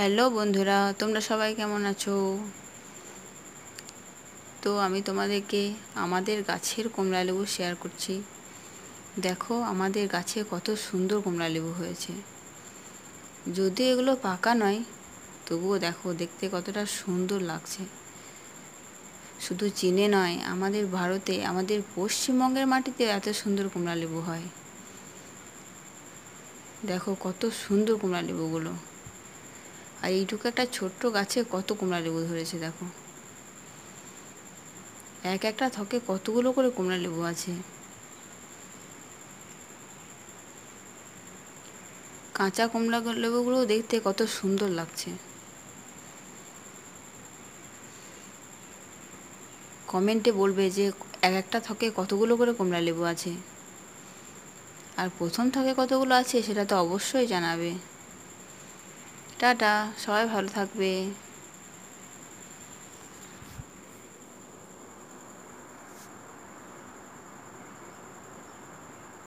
Hello বন্ধুরা, তোমরা সবাই কেমন আছো? তো আমি তোমাদেরকে আমাদের গাছের কমলা লেবু শেয়ার করছি। দেখো আমাদের গাছে কত সুন্দর কমলা লেবু হয়েছে। যদিও এগুলো পাকা নয়, তবুও দেখো দেখতে কতটা সুন্দর লাগছে। শুধু চীনে নয়, আমাদের ভারতে, আমাদের পশ্চিমবঙ্গের মাটিতেও এত সুন্দর কমলা লেবু হয়। দেখো কত সুন্দর কমলা লেবুগুলো। আর এইটুকু একটা ছোট্ট গাছে কত কমলা লেবু ধরেছে দেখো। এক একটা থকে কতগুলো করে কমলা লেবু আছে। কাঁচা কমলা লেবুগুলো দেখতে কত সুন্দর লাগছে। কমেন্টে বলবে যে এক একটা থকে কতগুলো করে কমলা লেবু আছে, আর প্রথম থকে কতগুলো আছে সেটা তো অবশ্যই জানাবে। টাটা, সবাই ভালো থাকবে।